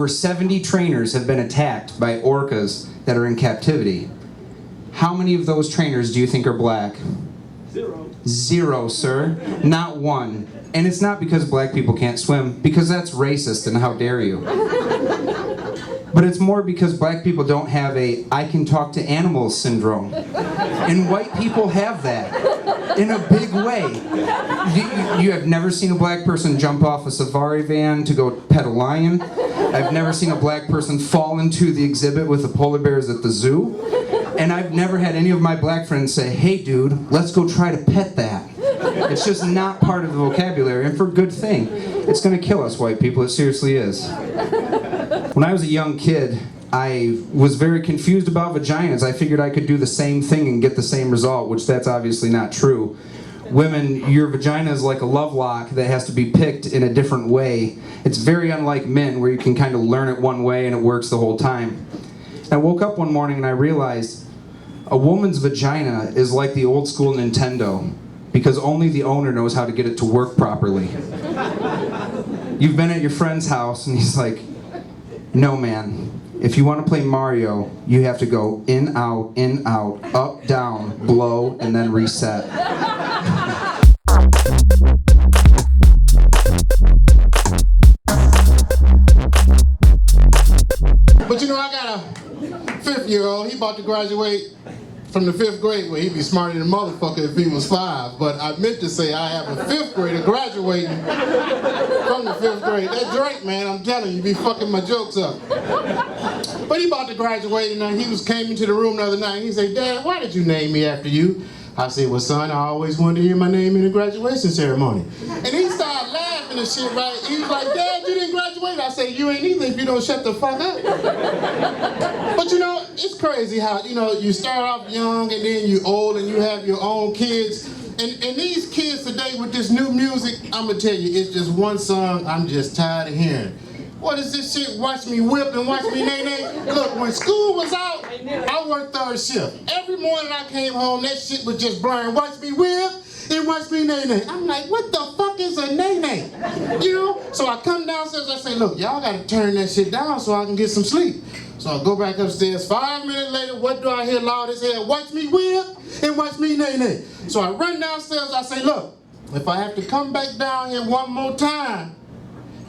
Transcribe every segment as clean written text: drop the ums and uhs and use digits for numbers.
over 70 trainers have been attacked by orcas that are in captivity. How many of those trainers do you think are black? 0. 0, sir. Not one. And it's not because black people can't swim, because that's racist and how dare you. But it's more because black people don't have a I can talk to animals syndrome. And white people have that in a big way. You have never seen a black person jump off a safari van to go pet a lion. I've never seen a black person fall into the exhibit with the polar bears at the zoo. And I've never had any of my black friends say, hey dude, let's go try to pet that. It's just not part of the vocabulary, and for good thing. It's gonna kill us white people, it seriously is. When I was a young kid, I was very confused about vaginas. I figured I could do the same thing and get the same result, which that's obviously not true. Women, your vagina is like a love lock that has to be picked in a different way. It's very unlike men, where you can kind of learn it one way and it works the whole time. I woke up one morning and I realized a woman's vagina is like the old school Nintendo, because only the owner knows how to get it to work properly. You've been at your friend's house and he's like, no man, if you want to play Mario, you have to go in, out, up, down, blow, and then reset. But you know, I got a 5th-year-old, he about to graduate from the 5th grade. Well, he'd be smarter than a motherfucker if he was 5. But I meant to say I have a 5th grader graduating from the 5th grade. That Drake, man, I'm telling you, be fucking my jokes up. But he about to graduate, and he came into the room the other night, and he said, Dad, why did you name me after you? I said, well, son, I always wanted to hear my name in the graduation ceremony. And he started laughing and shit, right? He was like, Dad, you didn't graduate? I said, you ain't either if you don't shut the fuck up. But you know, it's crazy how, you know, you start off young and then you old and you have your own kids. And these kids today with this new music, I'm gonna tell you, it's just one song I'm just tired of hearing. What is this shit? Watch me whip and watch me nay-nay. Look, when school was out, I worked 3rd shift. Every morning I came home, that shit was just blaring. Watch me whip and watch me nay-nay. I'm like, what the fuck is a nay-nay? You know? So I come downstairs, I say, look, y'all gotta turn that shit down so I can get some sleep. So I go back upstairs. 5 minutes later, what do I hear loud as hell? Watch me whip and watch me nay-nay. So I run downstairs, I say, look, if I have to come back down here one more time,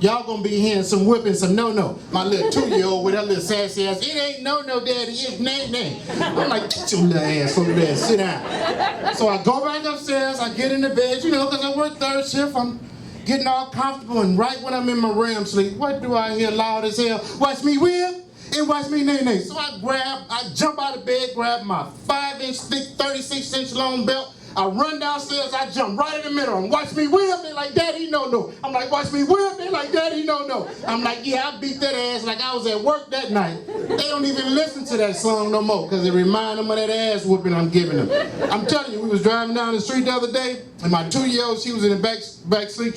y'all gonna be hearing some whipping, some no-no. My little 2-year-old with her little sassy ass, it ain't no-no, daddy, it's nay-nay. I'm like, get your little ass over there, sit down. So I go back upstairs, I get in the bed, you know, because I work 3rd shift, I'm getting all comfortable, and right when I'm in my REM sleep, what do I hear loud as hell? Watch me whip and watch me nay-nay. So I jump out of bed, grab my 5-inch thick, 36-inch long belt, I run downstairs, I jump right in the middle and watch me whip. They like, Daddy, no. I'm like, watch me whip. They like, Daddy, no. I'm like, yeah, I beat that ass like I was at work that night. They don't even listen to that song no more because it reminds them of that ass whooping I'm giving them. I'm telling you, we was driving down the street the other day and my 2-year-old, she was in the back sleep.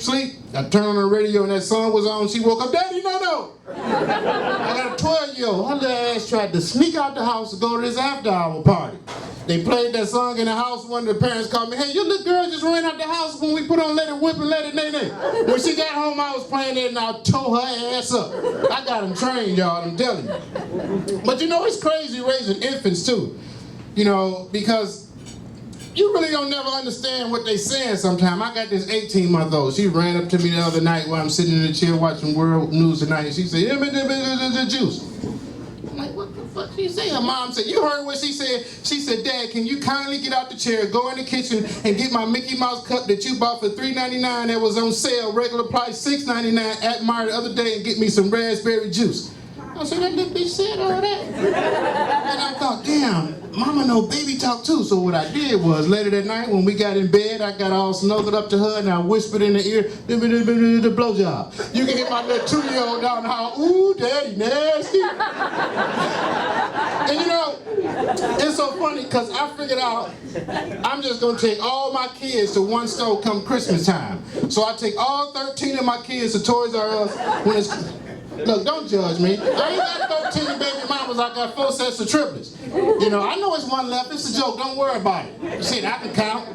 I turned on the radio and that song was on. She woke up, Daddy, no. I got a 12-year-old. Her little ass tried to sneak out the house to go to this after-hour party. They played that song in the house. One of the parents called me, hey, your little girl just ran out the house when we put on Let It Whip and Let It Nay-Nay. When she got home, I was playing it and I tore her ass up. I got them trained, y'all, I'm telling you. But you know, it's crazy raising infants too. You know, because you really don't never understand what they saying sometimes. I got this 18-month-old. She ran up to me the other night while I'm sitting in the chair watching World News Tonight, and she said, juice. I'm like, what the fuck she say? Her mom said, you heard what she said? She said, Dad, can you kindly get out the chair, go in the kitchen, and get my Mickey Mouse cup that you bought for $3.99 that was on sale, regular price $6.99 at Meijer the other day, and get me some raspberry juice? I said, that little bitch said all that. And I thought, damn, Mama know baby talk too. So what I did was, later that night when we got in bed, I got all snuggled up to her and I whispered in her ear, the blowjob. You can hear my little 2-year-old down the hall, ooh, Daddy nasty. And you know, it's so funny because I figured out I'm just gonna take all my kids to one store come Christmas time. So I take all 13 of my kids to Toys R Us when it's... Look, don't judge me. I ain't got 13 baby mamas, I got 4 sets of triplets. You know, I know it's one left, it's a joke, don't worry about it. Shit, I can count.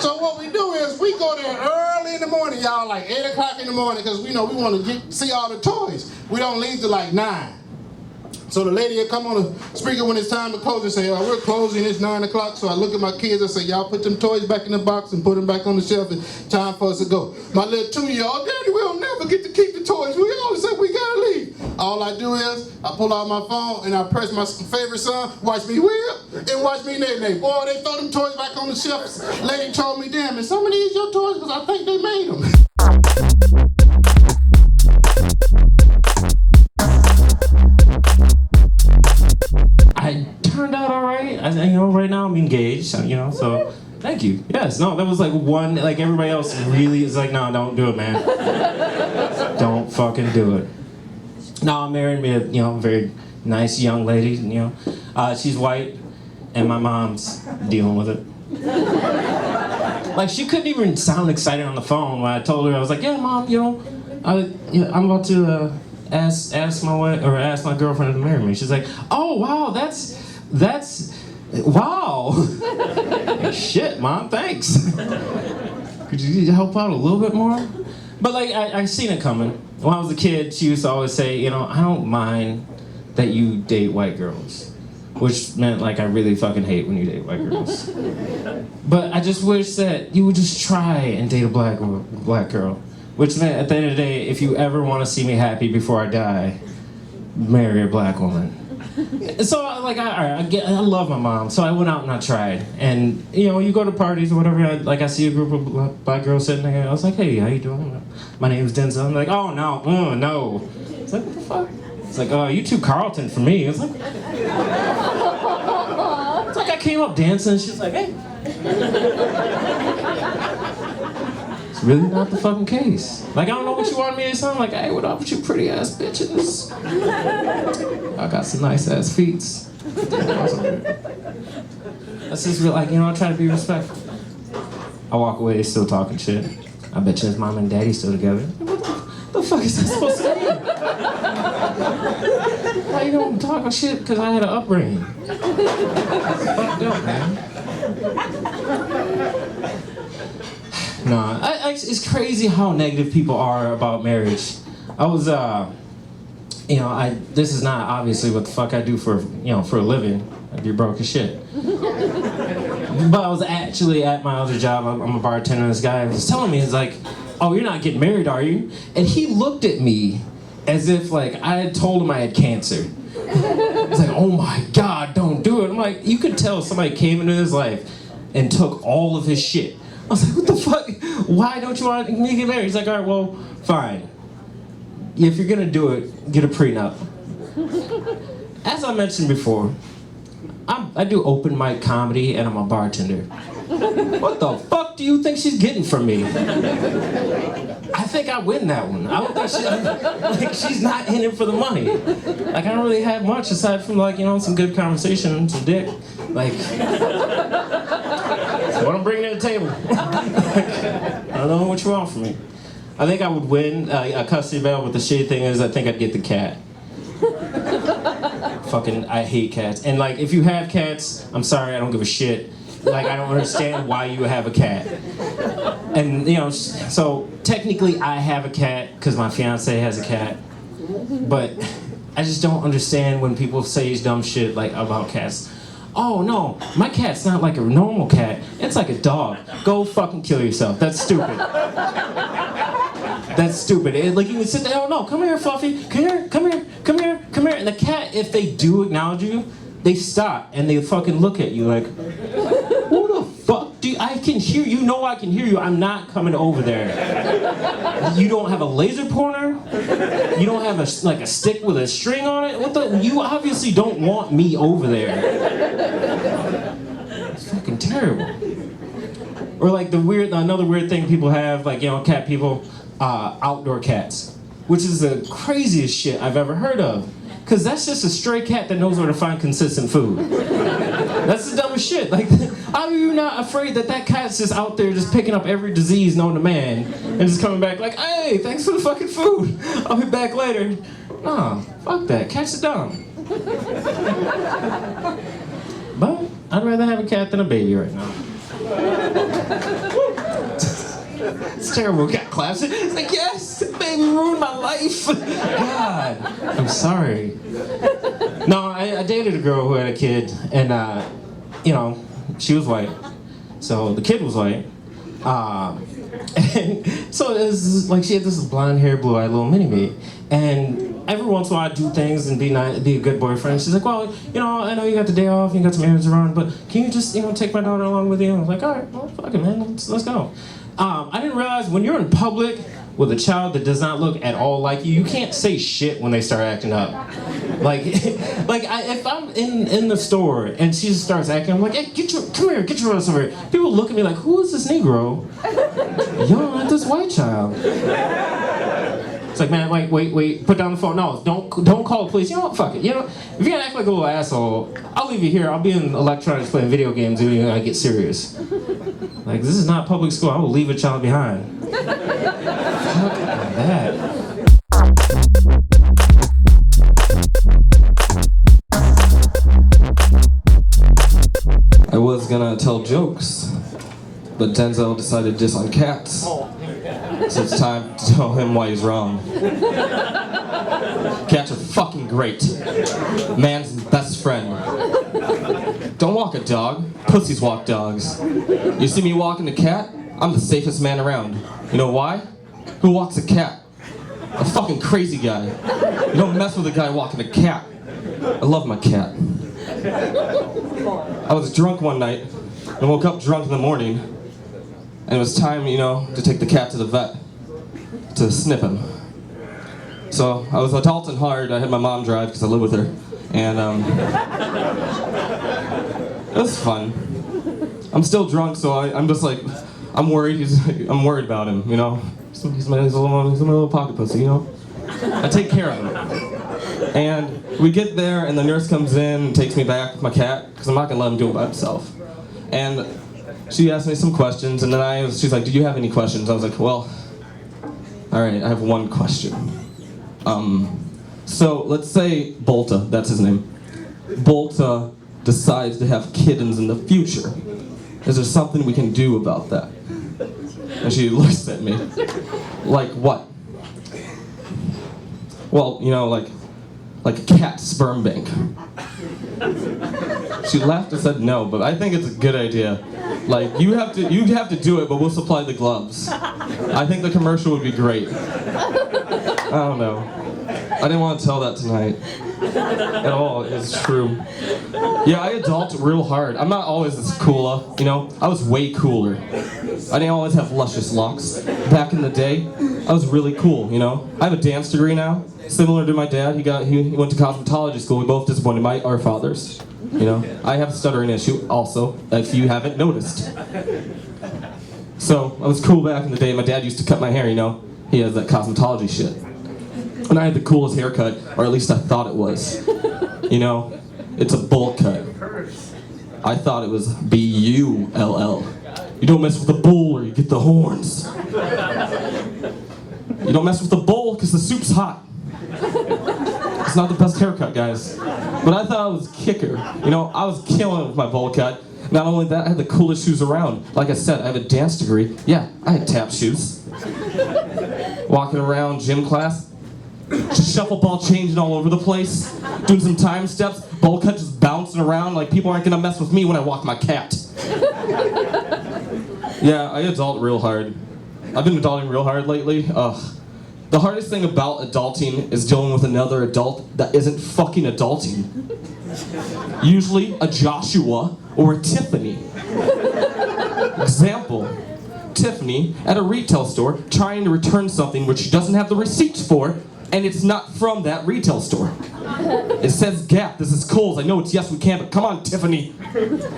So what we do is we go there early early in the morning, y'all, like 8 o'clock in the morning, because we know we want to see all the toys. We don't leave till like 9. So the lady will come on the speaker when it's time to close and say, oh, we're closing, it's 9 o'clock. So I look at my kids and say, y'all put them toys back in the box and put them back on the shelf. It's time for us to go. My little 2-year-old, Daddy, we'll never get to keep the toys. We always say we gotta leave. All I do is I pull out my phone and I press my favorite song, watch me whip and watch me nay-nay. Boy, they throw them toys back on the shelf. Lady told me, damn, is some of these your toys? Because I think they made them. I turned out all right. Right now I'm engaged, so thank you. Yes, no, that was like one, like everybody else really is like, no, don't do it, man. Don't fucking do it. No, I'm married me a, very nice young lady, she's white, and my mom's dealing with it. Like, she couldn't even sound excited on the phone when I told her, I was like, yeah, Mom, I'm about to, ask my girlfriend to marry me. She's like, oh wow, that's wow. Like, shit, Mom, thanks. Could you help out a little bit more? But like I seen it coming. When I was a kid, she used to always say, I don't mind that you date white girls, which meant like I really fucking hate when you date white girls. But I just wish that you would just try and date a black girl. Which meant, at the end of the day, if you ever want to see me happy before I die, marry a black woman. So, like, I love my mom, so I went out and I tried. And, you go to parties or whatever, I see a group of black girls sitting there, I was like, hey, how you doing? My name's Denzel. I'm like, oh, no, no. It's like, what the fuck? It's like, oh, you too Carlton for me. It's like I came up dancing, and she's like, hey. It's really not the fucking case. Like, I don't know what you want me to sound like. Hey, what up with you pretty ass bitches? I got some nice ass feet. That's just real, like, I try to be respectful. I walk away, still talking shit. I bet you his mom and daddy still together. What the fuck is that supposed to mean? How you don't talk shit? Because I had an upbringing. Fucked up, man. No, it's crazy how negative people are about marriage. I was, this is not obviously what the fuck I do for a living. I'd be broke as shit. But I was actually at my other job. I'm a bartender, and this guy was telling me, he's like, oh, you're not getting married, are you? And he looked at me as if, like, I had told him I had cancer. He's like, oh my God, don't do it. I'm like, you could tell somebody came into his life and took all of his shit. I was like, what the fuck? Why don't you want me to get married? He's like, all right, well, fine. If you're gonna do it, get a prenup. As I mentioned before, I do open mic comedy and I'm a bartender. What the fuck do you think she's getting from me? I think I win that one. I don't think she's not in it for the money. Like, I don't really have much aside from, like, some good conversation and some dick. Like, that's what I'm bringing to the table. I don't know what you want from me. I think I would win a custody battle, but the shitty thing is I think I'd get the cat. Fucking, I hate cats. And, like, if you have cats, I'm sorry, I don't give a shit. Like, I don't understand why you have a cat. And, so technically I have a cat because my fiance has a cat. But I just don't understand when people say dumb shit, like, about cats. Oh, no, my cat's not like a normal cat. It's like a dog. Go fucking kill yourself. That's stupid. That's stupid. Like, you can sit there, oh, no, come here, Fluffy. Come here, come here, come here, come here. And the cat, if they do acknowledge you, they stop and they fucking look at you like, who the fuck I can hear you. Know I can hear you. I'm not coming over there. You don't have a laser pointer? You don't have a stick with a string on it? You obviously don't want me over there. It's fucking terrible. Or like another weird thing people have, like, cat people, outdoor cats, which is the craziest shit I've ever heard of. Because that's just a stray cat that knows where to find consistent food. That's the dumbest shit. Like, how are you not afraid that cat's just out there just picking up every disease known to man and just coming back like, hey, thanks for the fucking food. I'll be back later. Nah, fuck that. Cats are dumb. But I'd rather have a cat than a baby right now. It's terrible. Got claps. It's like, yes, baby, ruined my life. God, I'm sorry. No, I dated a girl who had a kid, and you know, she was white, so the kid was white. And so it was like she had this blonde hair, blue-eyed little mini-me, and every once in a while I'd do things and be nice, be a good boyfriend. She's like, well, you know, I know you got the day off, you got some errands to run, but can you just, you know, take my daughter along with you? I was like, all right, well, fuck it, man, let's go. I didn't realize when you're in public with a child that does not look at all like you, you can't say shit when they start acting up. Like, if I'm in the store and she just starts acting, I'm like, hey, come here, get your ass over here. People look at me like, who is this Negro? Y'all aren't this white child. It's like, man, like, wait, put down the phone. No, don't call the police. You know what, fuck it. You know, if you're gonna act like a little asshole, I'll leave you here. I'll be in electronics playing video games when I get serious. Like, this is not public school. I will leave a child behind. Fuck that. I was gonna tell jokes, but Denzel decided to diss on cats. So it's time to tell him why he's wrong. Cats are fucking great. Man's best friend. Don't walk a dog. Pussies walk dogs. You see me walking a cat? I'm the safest man around. You know why? Who walks a cat? A fucking crazy guy. You don't mess with a guy walking a cat. I love my cat. I was drunk one night and woke up drunk in the morning, and it was time, you know, to take the cat to the vet to snip him. So I was adult and hard. I had my mom drive because I live with her, and it was fun. I'm still drunk, so I'm just like, I'm worried. I'm worried about him, you know. He's my little pocket pussy, you know. I take care of him. And we get there, and the nurse comes in and takes me back with my cat, because I'm not going to let him do it by himself. And she asked me some questions, and then she's like, do you have any questions? I was like, well, all right, I have one question. So let's say Bolta, that's his name. Bolta decides to have kittens in the future. Is there something we can do about that? And she looks at me. Like what? Well, you know, like a cat sperm bank. She laughed and said no, but I think it's a good idea. Like, you have to do it, but we'll supply the gloves. I think the commercial would be great. I don't know. I didn't want to tell that tonight. At all, it's true. Yeah, I adult real hard. I'm not always this cooler, you know? I was way cooler. I didn't always have luscious locks. Back in the day, I was really cool, you know? I have a dance degree now, similar to my dad. He went to cosmetology school. We both disappointed our fathers. You know, I have a stuttering issue also, if you haven't noticed. So, I was cool back in the day. My dad used to cut my hair, you know? He has that cosmetology shit. And I had the coolest haircut, or at least I thought it was. You know, it's a bowl cut. I thought it was B-U-L-L. You don't mess with the bull or you get the horns. You don't mess with the bowl because the soup's hot. It's not the best haircut, guys. But I thought I was kicker. You know, I was killing it with my bowl cut. Not only that, I had the coolest shoes around. Like I said, I have a dance degree. Yeah, I had tap shoes. Walking around gym class, just shuffle ball changing all over the place, doing some time steps, bowl cut just bouncing around like people aren't gonna mess with me when I walk my cat. Yeah, I adult real hard. I've been adulting real hard lately. Ugh. The hardest thing about adulting is dealing with another adult that isn't fucking adulting. Usually a Joshua or a Tiffany. Example. Tiffany at a retail store trying to return something which she doesn't have the receipts for, and it's not from that retail store. It says Gap, this is Kohl's, I know it's Yes We Can, but come on, Tiffany.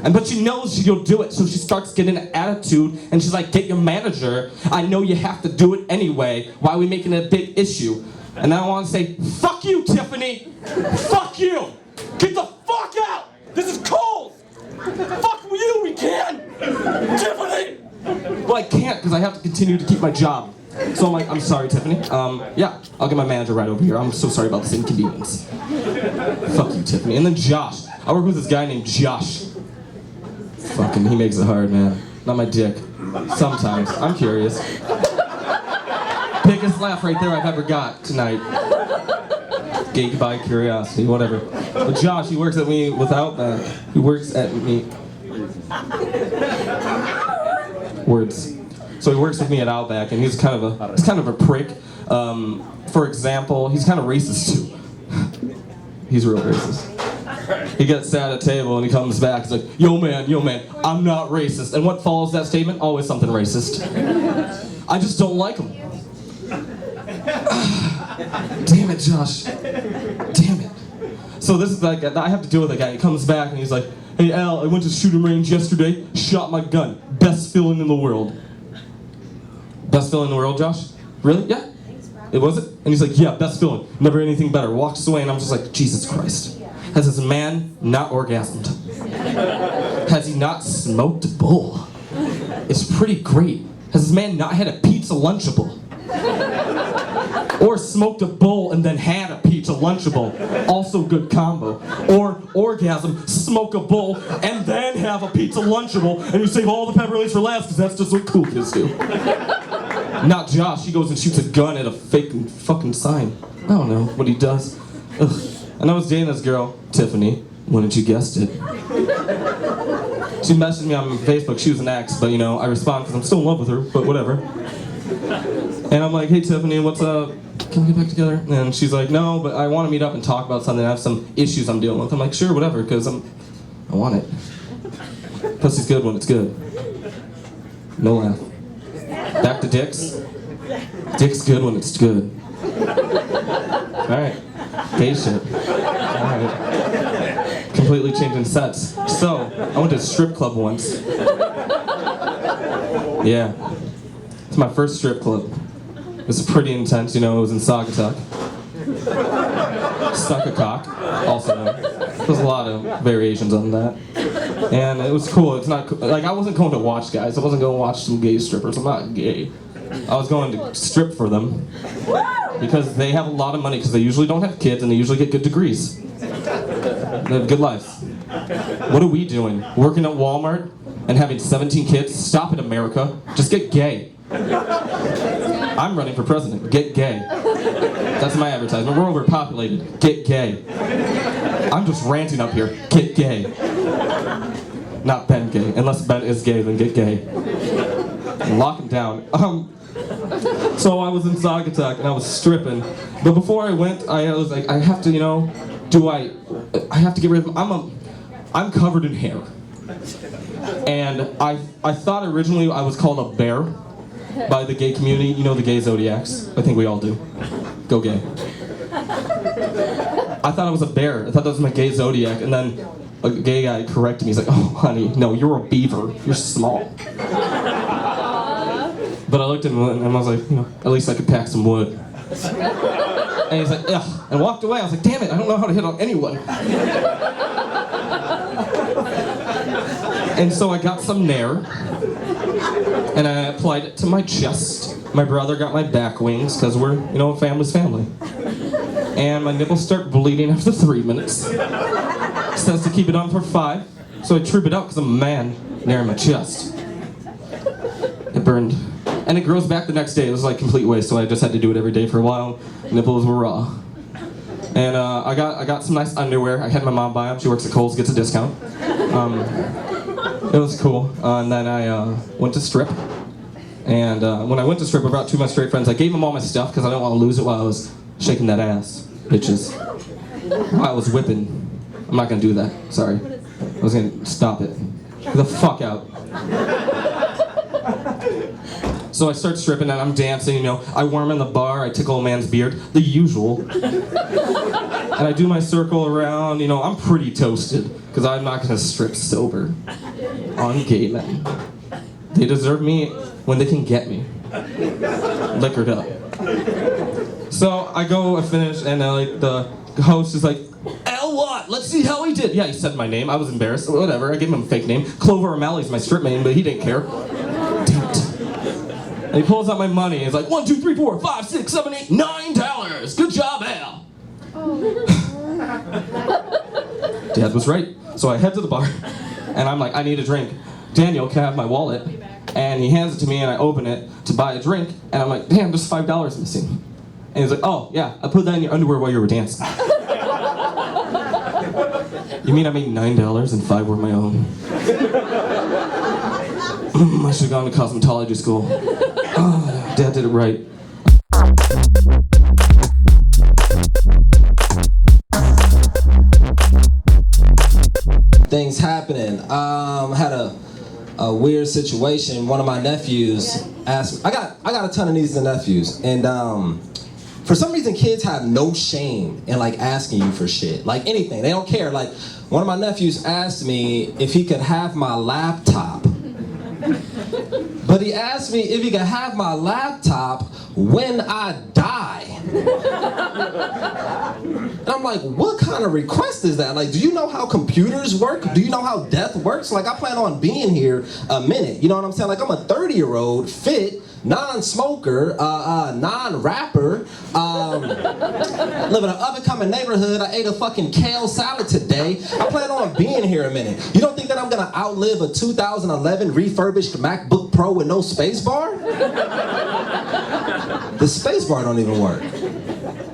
But she knows she'll do it, so she starts getting an attitude, and she's like, get your manager, I know you have to do it anyway, why are we making it a big issue? And I want to say, fuck you, Tiffany! Fuck you! Get the fuck out! This is Kohl's! Fuck you, we can! Tiffany! Well, I can't, because I have to continue to keep my job. So I'm like, I'm sorry, Tiffany. Yeah, I'll get my manager right over here. I'm so sorry about this inconvenience. Fuck you, Tiffany. And then Josh. I work with this guy named Josh. Fucking, he makes it hard, man. not my dick. Sometimes. I'm curious. Biggest laugh right there I've ever got tonight. Gay by curiosity, whatever. But Josh, he works at me without that. He works at me. Words. So he works with me at Outback, and he's kind of a prick. For example, he's kind of racist too. He's real racist. He gets sat at a table and he comes back. He's like, yo man, I'm not racist. And what follows that statement? Always something racist. I just don't like him. Damn it, Josh. Damn it. So this is like, I have to deal with that guy. He comes back and he's like, hey Al, I went to shooting range yesterday, shot my gun. Best feeling in the world. Best feeling in the world, Josh? Really? Yeah? It was it? And he's like, yeah, best feeling. Never anything better. Walks away and I'm just like, Jesus Christ. Has this man not orgasmed? Has he not smoked a bowl? It's pretty great. Has this man not had a pizza Lunchable? Or smoked a bowl and then had a pizza Lunchable? Also good combo. Or orgasm, smoke a bowl, and then have a pizza Lunchable, and you save all the pepperonis for last because that's just what cool kids do. Not Josh, he goes and shoots a gun at a fake fucking sign. I don't know what he does. Ugh. And I was dating this girl, Tiffany, wouldn't you guessed it. She messaged me on Facebook, she was an ex, but you know, I respond because I'm still in love with her, but whatever. And I'm like, hey Tiffany, what's up? Can we get back together? And she's like, no, but I want to meet up and talk about something. I have some issues I'm dealing with. I'm like, sure, whatever, because I want it. Pussy's good when it's good. No laugh. Back to dicks. Dick's good when it's good. Alright. Gay shit. Alright. Completely changing sets. So, I went to a strip club once. Yeah. It's my first strip club. It was pretty intense, you know, it was in Saugatuck. Suck a cock, also known. There's a lot of variations on that. And it was cool. It's not, like, I wasn't going to watch guys. I wasn't going to watch some gay strippers. I'm not gay. I was going to strip for them. Because they have a lot of money, because they usually don't have kids, and they usually get good degrees. They have good lives. What are we doing? Working at Walmart and having 17 kids? Stop it, America. Just get gay. I'm running for president. Get gay. That's my advertisement. We're overpopulated. Get gay. I'm just ranting up here. Get gay. Not Ben gay. Unless Ben is gay, then get gay. Lock him down. So I was in Saugatuck and I was stripping. But before I went, I was like, I have to, you know, I have to get rid of, I'm covered in hair. And I thought originally I was called a bear by the gay community. You know the gay zodiacs. I think we all do. Go gay. I thought I was a bear. I thought that was my gay zodiac. And then a gay guy corrected me. He's like, oh, honey, no, you're a beaver. You're small. But I looked at him and I was like, you know, at least I could pack some wood. And he's like, ugh, and walked away. I was like, damn it, I don't know how to hit on anyone. And so I got some Nair, and I applied it to my chest. My brother got my back wings, because we're, you know, a family's family. And my nipples start bleeding after 3 minutes. It says to keep it on for 5, so I trip it out because I'm a man, Nair in my chest. It burned. And it grows back the next day. It was like complete waste, so I just had to do it every day for a while. Nipples were raw. And I got some nice underwear. I had my mom buy them. She works at Kohl's, gets a discount. It was cool. And then I went to strip. And when I went to strip, I brought 2 of my straight friends. I gave them all my stuff because I didn't want to lose it while I was shaking that ass, bitches. While I was whipping. I'm not going to do that. Sorry. I was going to stop it. Get the fuck out. So I start stripping and I'm dancing, you know. I worm in the bar, I tickle a man's beard, the usual. And I do my circle around, you know, I'm pretty toasted, because I'm not gonna strip sober on gay men. They deserve me when they can get me. Liquored up. So I go, I finish, and like the host is like, L what? Let's see how he did. Yeah, he said my name, I was embarrassed, whatever, I gave him a fake name. Clover O'Malley's my strip name, but he didn't care. Damn it. And he pulls out my money. He's like, 1, 2, 3, 4, 5, 6, 7, 8, $9. Good job, Al. Dad was right. So I head to the bar, and I'm like, I need a drink. Daniel, can I have my wallet? And he hands it to me and I open it to buy a drink and I'm like, damn, there's $5 missing. And he's like, oh yeah, I put that in your underwear while you were dancing. You mean I made $9 and 5 were my own? I should have gone to cosmetology school. Oh, Dad did it right. Things happening. Had a weird situation. One of my nephews asked me, I got a ton of nieces and nephews, and for some reason kids have no shame in like asking you for shit, like anything. They don't care. Like one of my nephews asked me if he could have my laptop, but he asked me if he could have my laptop when I die. And I'm like, what kind of request is that? Like, do you know how computers work? Do you know how death works? Like, I plan on being here a minute. You know what I'm saying? Like, I'm a 30-year-old, fit, non-smoker, non-rapper, live in an up-and-coming neighborhood. I ate a fucking kale salad today. I plan on being here a minute. You don't think that I'm gonna outlive a 2011 refurbished MacBook Pro with no spacebar? The spacebar don't even work.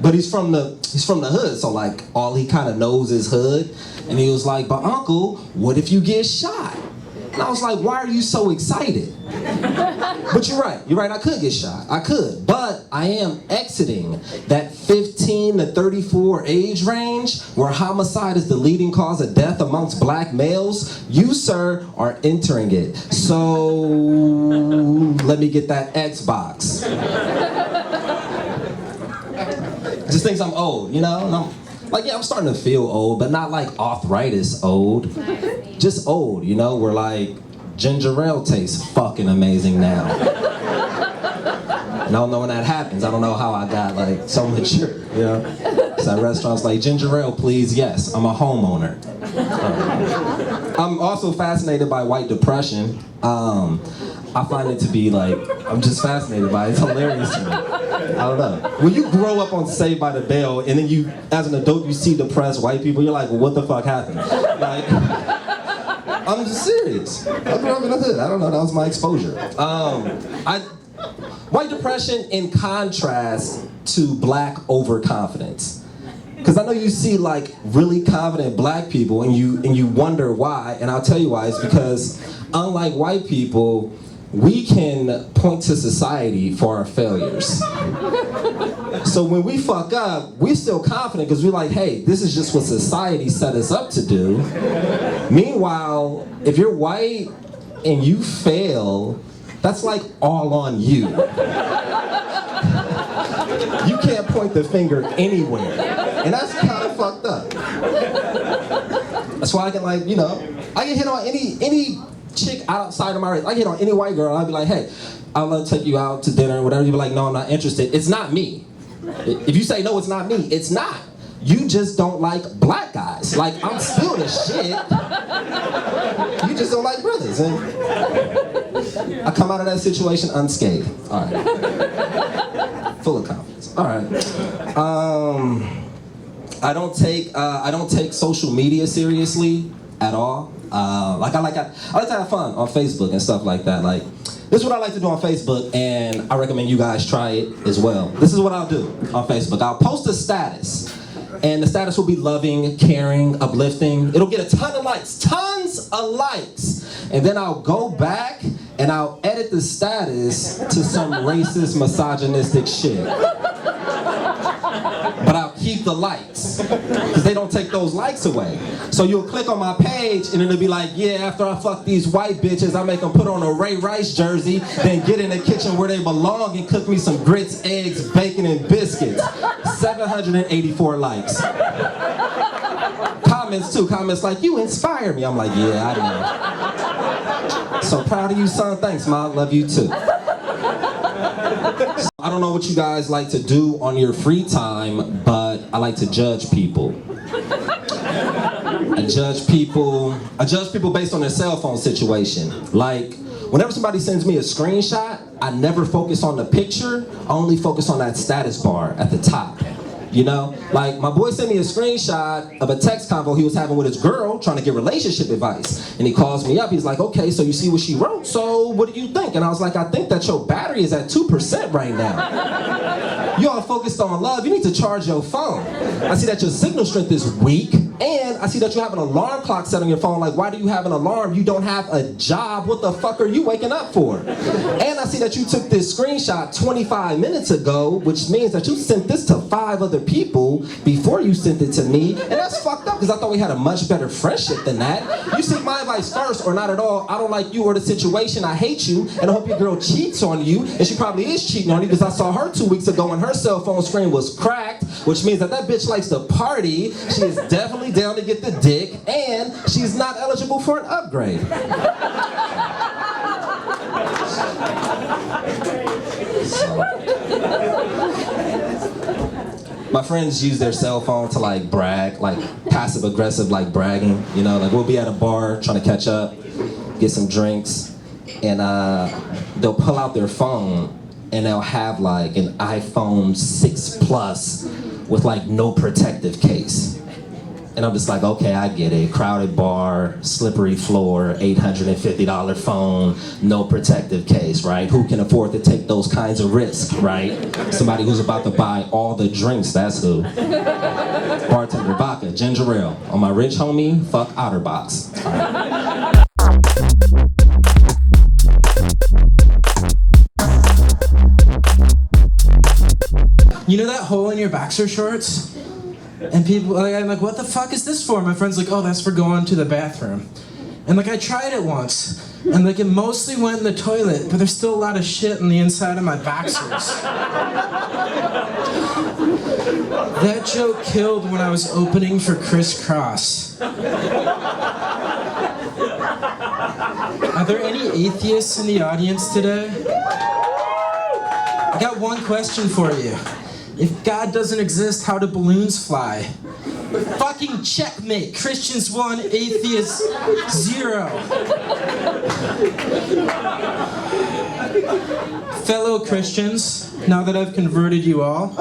But he's from the hood, so like all he kind of knows is hood. And he was like, but uncle, what if you get shot? And I was like, why are you so excited? But you're right, I could get shot. I could, but I am exiting that 15 to 34 age range where homicide is the leading cause of death amongst black males. You, sir, are entering it. So let me get that Xbox. Just thinks I'm old, you know? And I'm like, yeah, I'm starting to feel old, but not like arthritis old. Just old, you know? Where like ginger ale tastes fucking amazing now. And I don't know when that happens. I don't know how I got like so mature, you know? So at restaurants like, ginger ale, please, yes, I'm a homeowner. I'm also fascinated by white depression. I find it to be like, I'm just fascinated by it. It's hilarious to me. I don't know. When you grow up on Saved by the Bell and then you, as an adult, you see depressed white people, you're like, well, what the fuck happened? Like, I'm just serious. I grew up in the hood. I don't know, that was my exposure. White depression in contrast to black overconfidence. Because I know you see like really confident black people and you wonder why, and I'll tell you why. It's because unlike white people, we can point to society for our failures. So when we fuck up, we're still confident because we're like, hey, this is just what society set us up to do. Meanwhile, if you're white and you fail, that's like all on you. You can't point the finger anywhere. And that's kind of fucked up. That's why I can like, you know, I can hit on any chick outside of my race. I can hit on any white girl and I'd be like, hey, I'd love to take you out to dinner or whatever. You'd be like, no, I'm not interested. It's not me. If you say, no, it's not me, it's not. You just don't like black guys. Like, I'm still the shit. You just don't like brothers. And I come out of that situation unscathed. All right. Full of confidence. All right. I don't take social media seriously at all. I like to have fun on Facebook and stuff like that. Like, this is what I like to do on Facebook, and I recommend you guys try it as well. This is what I'll do on Facebook. I'll post a status, and the status will be loving, caring, uplifting. It'll get a ton of likes, tons of likes. And then I'll go back and I'll edit the status to some racist, misogynistic shit. But I'll keep the likes, because they don't take those likes away. So you'll click on my page and it'll be like, yeah, after I fuck these white bitches, I make them put on a Ray Rice jersey, then get in the kitchen where they belong and cook me some grits, eggs, bacon, and biscuits. 784 likes. Comments too, comments like, you inspire me. I'm like, yeah, I know. So proud of you, son. Thanks, Mom. Love you too. I don't know what you guys like to do on your free time, but I like to judge people. I judge people based on their cell phone situation. Like, whenever somebody sends me a screenshot, I never focus on the picture, I only focus on that status bar at the top. You know, like my boy sent me a screenshot of a text convo he was having with his girl trying to get relationship advice. And he calls me up, he's like, okay, so you see what she wrote, so what do you think? And I was like, I think that your battery is at 2% right now. You all focused on love, you need to charge your phone. I see that your signal strength is weak, and I see that you have an alarm clock set on your phone. Like, why do you have an alarm? You don't have a job. What the fuck are you waking up for? And I see that you took this screenshot 25 minutes ago, which means that you sent this to 5 other people before you sent it to me. And that's fucked up, because I thought we had a much better friendship than that. You seek my advice first or not at all. I don't like you or the situation. I hate you, and I hope your girl cheats on you. And she probably is cheating on you, because I saw her 2 weeks ago and her cell phone screen was cracked, which means that bitch likes to party. She is definitely down to get the dick, and she's not eligible for an upgrade. My friends use their cell phone to like brag, like passive aggressive, like bragging. You know, like we'll be at a bar trying to catch up, get some drinks, and they'll pull out their phone and they'll have like an iPhone 6 Plus with like no protective case. And I'm just like, okay, I get it. Crowded bar, slippery floor, $850 phone, no protective case, right? Who can afford to take those kinds of risks, right? Somebody who's about to buy all the drinks, that's who. Bartender, vodka, ginger ale. On my rich homie, fuck Otterbox. You know that hole in your boxer shorts? And people, like, I'm like, what the fuck is this for? My friend's like, oh, that's for going to the bathroom. And like, I tried it once, and like, it mostly went in the toilet, but there's still a lot of shit on the inside of my boxers. That joke killed when I was opening for Criss Cross. Are there any atheists in the audience today? I got one question for you. If God doesn't exist, how do balloons fly? Fucking checkmate. Christians 1, atheists 0. Fellow Christians, now that I've converted you all,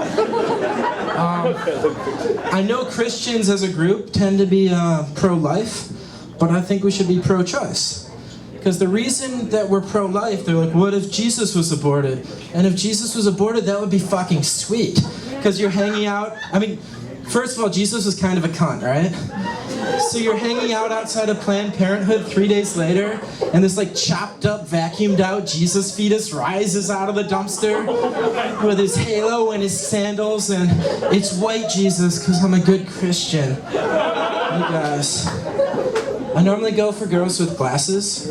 I know Christians as a group tend to be pro-life, but I think we should be pro-choice. Because the reason that we're pro-life, they're like, what if Jesus was aborted? And if Jesus was aborted, that would be fucking sweet. Because you're hanging out, I mean, first of all, Jesus was kind of a cunt, right? So you're hanging out outside of Planned Parenthood 3 days later, and this like chopped up, vacuumed out Jesus fetus rises out of the dumpster with his halo and his sandals, and it's white Jesus, because I'm a good Christian. You guys. I normally go for girls with glasses.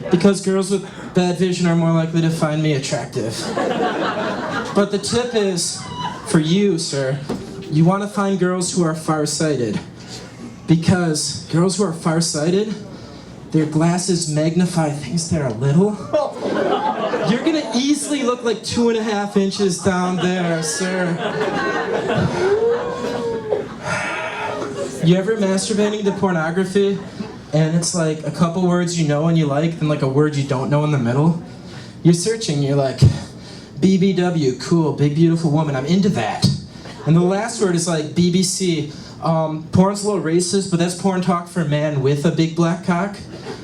Because girls with bad vision are more likely to find me attractive. But the tip is, for you, sir, you want to find girls who are farsighted. Because girls who are farsighted, their glasses magnify things that are little. You're gonna easily look like 2.5 inches down there, sir. You ever masturbating to pornography, and it's like a couple words you know and you like, then like a word you don't know in the middle? You're searching, you're like, BBW, cool, big beautiful woman, I'm into that. And the last word is like BBC. Porn's a little racist, but that's porn talk for a man with a big black cock.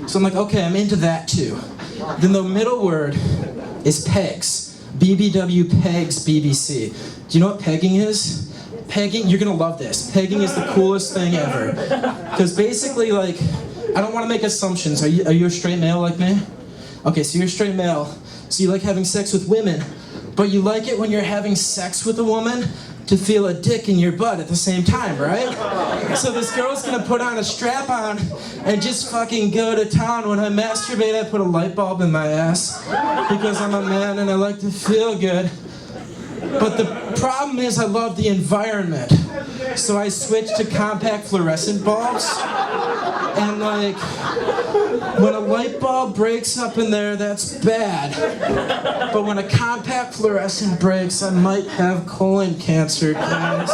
So I'm like, okay, I'm into that too. Then the middle word is pegs. BBW pegs BBC. Do you know what pegging is? Pegging, you're gonna love this. Pegging is the coolest thing ever. Because basically, like, I don't want to make assumptions. Are you a straight male like me? Okay, so you're a straight male. So you like having sex with women, but you like it when you're having sex with a woman to feel a dick in your butt at the same time, right? So this girl's gonna put on a strap-on and just fucking go to town. When I masturbate, I put a light bulb in my ass because I'm a man and I like to feel good. But the problem is I love the environment. So I switched to compact fluorescent bulbs. And like, when a light bulb breaks up in there, that's bad. But when a compact fluorescent breaks, I might have colon cancer, guys.